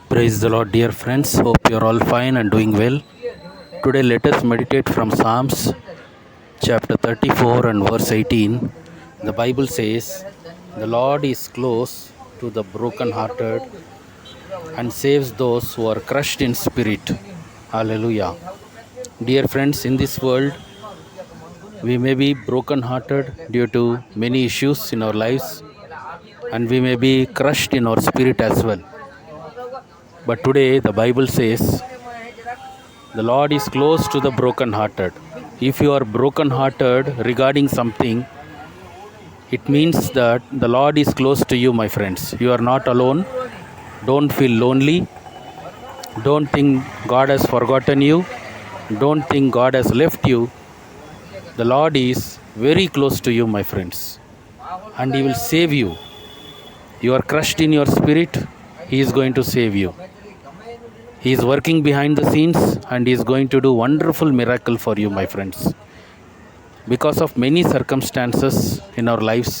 Praise the Lord, dear friends. Hope you're all fine and doing well. Today, let us meditate from Psalms chapter 34 and verse 18. The Bible says, "The Lord is close to the brokenhearted and saves those who are crushed in spirit." Hallelujah. Dear friends, in this world, we may be brokenhearted due to many issues in our lives, and we may be crushed in our spirit as well. But today, the Bible says, the Lord is close to the brokenhearted. If you are brokenhearted regarding something, it means that the Lord is close to you, my friends. You are not alone. Don't feel lonely. Don't think God has forgotten you. Don't think God has left you. The Lord is very close to you, my friends. And He will save you. You are crushed in your spirit. He is going to save you. He is working behind the scenes and He is going to do wonderful miracle for you, my friends. Because of many circumstances in our lives,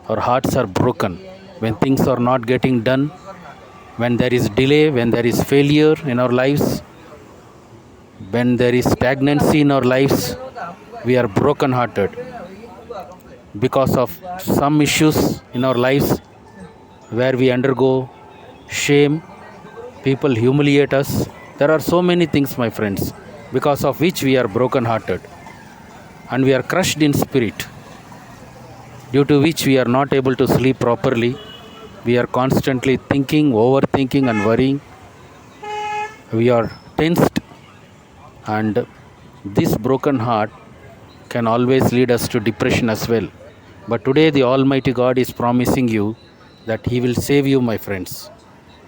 our hearts are broken. When things are not getting done, when there is delay, when there is failure in our lives, when there is stagnancy in our lives, we are broken hearted. Because of some issues in our lives where we undergo shame, people humiliate us. There are so many things, my friends, because of which we are broken hearted and we are crushed in spirit, due to which we are not able to sleep properly. We are constantly thinking, overthinking, and worrying. We are tensed, and this broken heart can always lead us to depression as well. But today, the Almighty God is promising you that He will save you, my friends,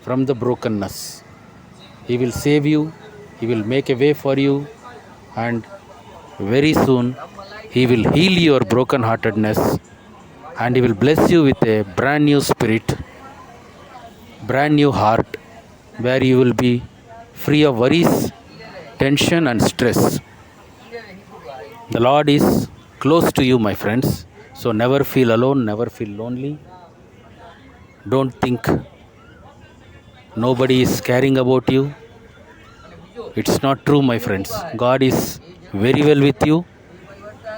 from the brokenness. He will save you, He will make a way for you, and very soon He will heal your brokenheartedness, and He will bless you with a brand new spirit, brand new heart, where you will be free of worries, tension, and stress. The Lord is close to you, my friends. So never feel alone, never feel lonely. Don't think nobody is caring about you. It's not true, my friends. God is very well with you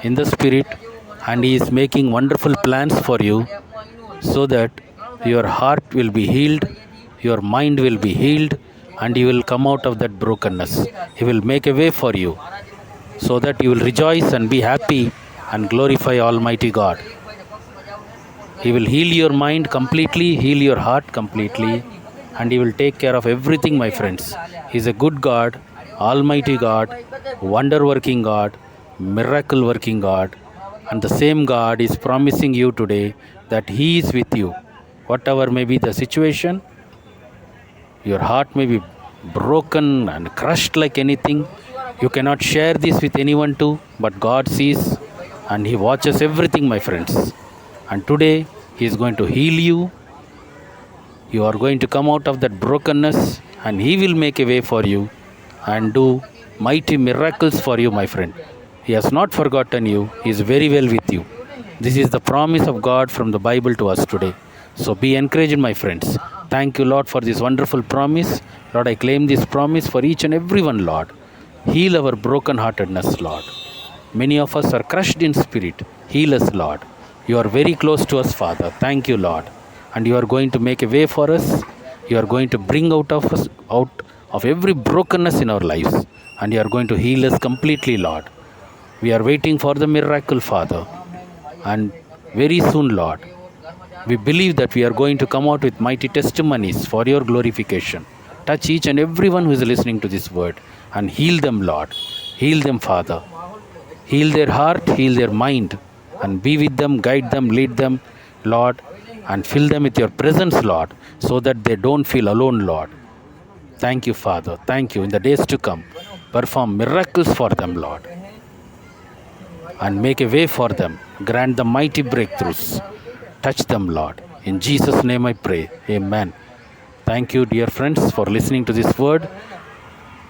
in the spirit, and He is making wonderful plans for you so that your heart will be healed, your mind will be healed, and you will come out of that brokenness. He will make a way for you so that you will rejoice and be happy and glorify Almighty God. He will heal your mind completely, heal your heart completely, and He will take care of everything, my friends. He is a good God, Almighty God, wonder working God, miracle working God, and the same God is promising you today that He is with you. Whatever may be the situation, your heart may be broken and crushed like anything. You cannot share this with anyone too, but God sees and He watches everything, my friends. And today He is going to heal you. You are going to come out of that brokenness, and He will make a way for you and do mighty miracles for you, my friend. He has not forgotten you. He is very well with you. This is the promise of God from the Bible to us today. So be encouraged, my friends. Thank you, Lord, for this wonderful promise. Lord, I claim this promise for each and every one, Lord. Heal our brokenheartedness, Lord. Many of us are crushed in spirit. Heal us, Lord. You are very close to us, Father. Thank you, Lord. And you are going to make a way for us. You are going to bring out of every brokenness in our lives. And you are going to heal us completely, Lord. We are waiting for the miracle, Father. And very soon, Lord, we believe that we are going to come out with mighty testimonies for your glorification. Touch each and everyone who is listening to this word and heal them, Lord. Heal them, Father. Heal their heart, heal their mind, and be with them, guide them, lead them, Lord, and fill them with your presence, Lord, so that they don't feel alone, Lord. Thank you, Father. Thank you. In the days to come, perform miracles for them, Lord, and make a way for them. Grant them mighty breakthroughs. Touch them, Lord. In Jesus' name I pray. Amen. Thank you, dear friends, for listening to this word.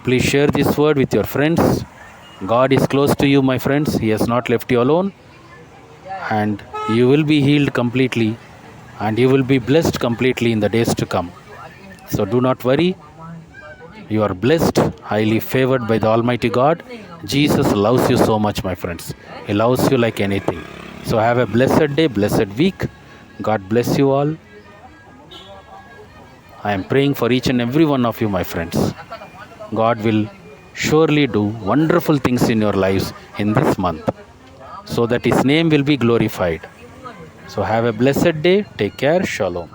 Please share this word with your friends. God is close to you, my friends. He has not left you alone. And you will be healed completely. And you will be blessed completely in the days to come. So do not worry. You are blessed, highly favored by the Almighty God. Jesus loves you so much, my friends. He loves you like anything. So have a blessed day, blessed week. God bless you all. I am praying for each and every one of you, my friends. God will surely do wonderful things in your lives in this month, so that His name will be glorified. So have a blessed day. Take care. Shalom.